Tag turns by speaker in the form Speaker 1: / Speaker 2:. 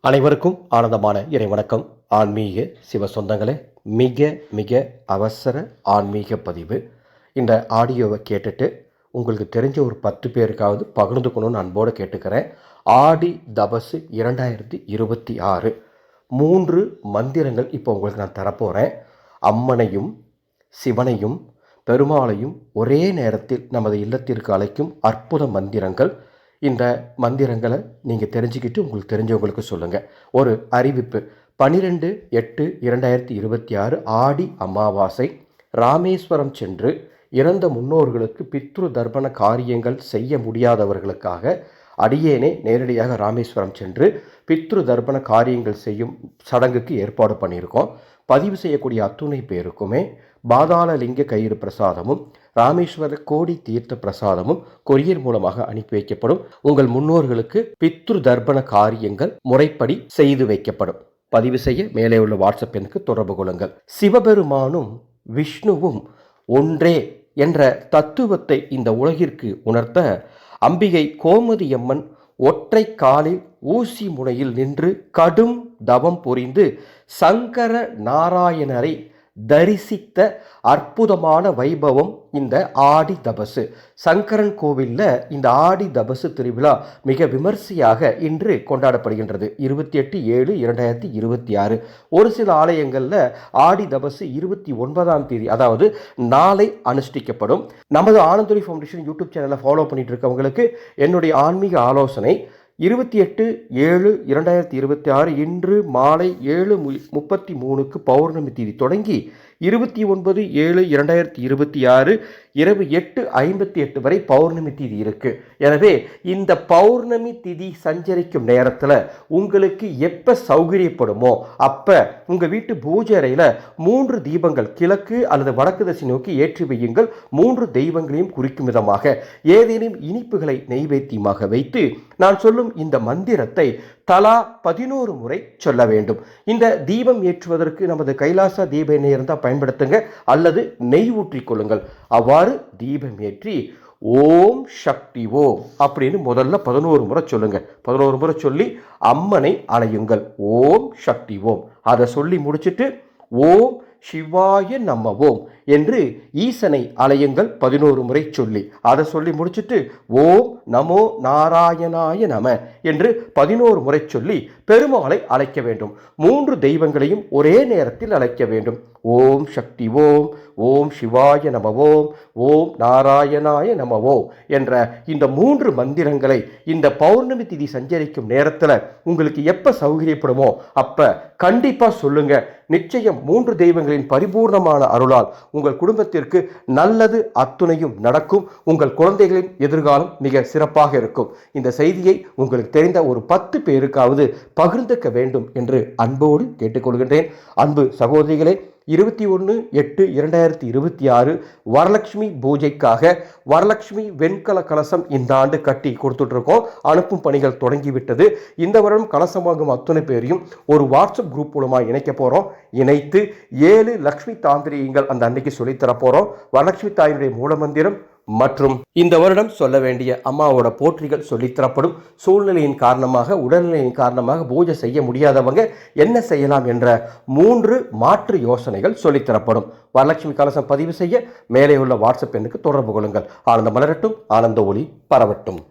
Speaker 1: அனைவருக்கும் ஆனந்தமான இறைவணக்கம். ஆன்மீக சிவ சொந்தங்களே, மிக மிக அவசர ஆன்மீக பதிவு. இந்த ஆடியோவை கேட்டுட்டு உங்களுக்கு தெரிஞ்ச ஒரு 10 பேருக்காவது பகிர்ந்துக்கணும்னு அன்போடு கேட்டுக்கிறேன். ஆடி தபசு 2026 3 மந்திரங்கள் இப்போ உங்களுக்கு நான் தரப்போகிறேன். அம்மனையும் சிவனையும் பெருமாளையும் ஒரே நேரத்தில் நமது இல்லத்திற்கு அழைக்கும் அற்புத மந்திரங்கள். இந்த மந்திரங்களை நீங்கள் தெரிஞ்சுக்கிட்டு உங்களுக்கு தெரிஞ்சவங்களுக்கு சொல்லுங்கள். ஒரு அறிவிப்பு: 12/8/2026 ஆடி அமாவாசை. ராமேஸ்வரம் சென்று இறந்த முன்னோர்களுக்கு பித்ரு தர்ப்பண காரியங்கள் செய்ய முடியாதவர்களுக்காக அடியேனே நேரடியாக ராமேஸ்வரம் சென்று பித்ரு தர்ப்பண காரியங்கள் செய்யும் சடங்குக்கு ஏற்பாடு பண்ணியிருக்கோம். பதிவு செய்யக்கூடிய அத்துணை பேருக்குமே பாதாள லிங்க கயிறு பிரசாதமும் ராமேஸ்வர கோடி தீர்த்த பிரசாதமும் கொரியர் மூலமாக அனுப்பி வைக்கப்படும். உங்கள் முன்னோர்களுக்கு பித்ரு தர்ப்பண காரியங்கள் முறைப்படி செய்து வைக்கப்படும். பதிவு செய்ய மேலே உள்ள வாட்ஸ்அப் எண்ணுக்கு தொடர்பு கொள்ளுங்கள். சிவபெருமானும் விஷ்ணுவும் ஒன்றே என்ற தத்துவத்தை இந்த உலகிற்கு உணர்த்த அம்பிகை கோமதியம்மன் ஒற்றை காலில் ஊசி முனையில் நின்று கடும் தவம் புரிந்து சங்கர நாராயணரை தரிசித்த அற்புதமான வைபவம் இந்த ஆடி தபசு. சங்கரன் கோவிலில் இந்த ஆடி தபசு திருவிழா மிக விமர்சையாக இன்று கொண்டாடப்படுகின்றது. 28/7/2026. ஒரு சில ஆலயங்களில் ஆடி தபசு 29ஆம் தேதி, அதாவது நாளை அனுஷ்டிக்கப்படும். நமது ஆனந்தொலி ஃபவுண்டேஷன் யூடியூப் சேனலை ஃபாலோ பண்ணிட்டு இருக்கவங்களுக்கு என்னுடைய ஆன்மீக ஆலோசனை: 28/7/2026 இன்று மாலை 7:33 பௌர்ணமி தேதி தொடங்கி 29/7/2026 இரவு 8:58 வரை பௌர்ணமி திதி இருக்கு. எனவே இந்த பௌர்ணமி திதி சஞ்சரிக்கும் நேரத்தில் உங்களுக்கு எப்போ சௌகரியப்படுமோ அப்போ உங்கள் வீட்டு பூஜை அறையில் 3 தீபங்கள் கிழக்கு அல்லது வடக்கு திசை நோக்கி ஏற்றி வையுங்கள். 3 தெய்வங்களையும் குறிக்கும் விதமாக ஏதேனும் இனிப்புகளை நெய்வேத்தியமாக வைத்து நான் சொல்லும் இந்த மந்திரத்தை தலா 11 முறை சொல்ல வேண்டும். இந்த தீபம் ஏற்றுவதற்கு நமது கைலாச தீப எண்ணெய் இருந்தால் பயன்படுத்துங்க, அல்லது நெய் ஊற்றிக்கொள்ளுங்கள். அவ்வாறு தீபம் ஏற்றி ஓம் சக்தி ஓம் அப்படின்னு முதல்ல 11 முறை சொல்லுங்க. 11 முறை சொல்லி அம்மனை அழையுங்கள். ஓம் சக்தி ஓம். அதை சொல்லி முடிச்சுட்டு ஓம் சிவாய நமவோம் என்று ஈசனை அலையுங்கள் 11 முறை சொல்லி. அதை சொல்லி முடிச்சுட்டு ஓம் நமோ நாராயணாய நம என்று 11 முறை சொல்லி பெருமாளை அழைக்க வேண்டும். 3 தெய்வங்களையும் ஒரே நேரத்தில் அழைக்க வேண்டும். ஓம் சக்தி ஓம், ஓம் சிவாய நமவோம், ஓம் நாராயணாய நமவோம் என்ற இந்த 3 மந்திரங்களை இந்த பௌர்ணமி திதி சஞ்சரிக்கும் நேரத்தில் உங்களுக்கு எப்போ சௌகரியப்படுமோ அப்போ கண்டிப்பாக சொல்லுங்க. நிச்சயம் 3 தெய்வங்களின் பரிபூர்ணமான அருளால் உங்கள் குடும்பத்திற்கு நல்லது அத்துணையும் நடக்கும். உங்கள் குழந்தைகளின் எதிர்காலம் மிக சிறப்பாக இருக்கும். இந்த செய்தியை உங்களுக்கு தெரிந்த ஒரு 10 பேருக்காவது பகிர்ந்துக்க வேண்டும் என்று அன்போடு கேட்டுக்கொள்கின்றேன். அன்பு சகோதரிகளே, 21/8/2026 வரலட்சுமி பூஜைக்காக வரலட்சுமி வெண்கல கலசம் இந்த ஆண்டு கட்டி கொடுத்துட்ருக்கோம். அனுப்பும் பணிகள் தொடங்கிவிட்டது. இந்த வருடம் கலசம் வாங்கும் அத்துணை பேரையும் ஒரு வாட்ஸ்அப் குரூப் மூலமாக இணைக்க போகிறோம். இணைத்து 7 லக்ஷ்மி தாந்திரிகங்கள் அந்த அன்னைக்கு சொல்லித்தர போகிறோம். வரலட்சுமி தாயினுடைய மூலமந்திரம் மற்றும் இந்த வருடம் சொல்ல வேண்டிய அம்மாவோட போற்றிகள் சொல்லித்தரப்படும். சூழ்நிலையின் காரணமாக, உடல்நிலையின் காரணமாக பூஜை செய்ய முடியாதவங்க என்ன செய்யலாம் என்ற 3 மாற்று யோசனைகள் சொல்லித்தரப்படும். வரலட்சுமி கலசம் பதிவு செய்ய மேலே உள்ள வாட்ஸ்அப் எண்ணுக்கு தொடர்பு கொள்ளுங்கள். ஆனந்த மலரட்டும், ஆனந்த ஒளி பரவட்டும்.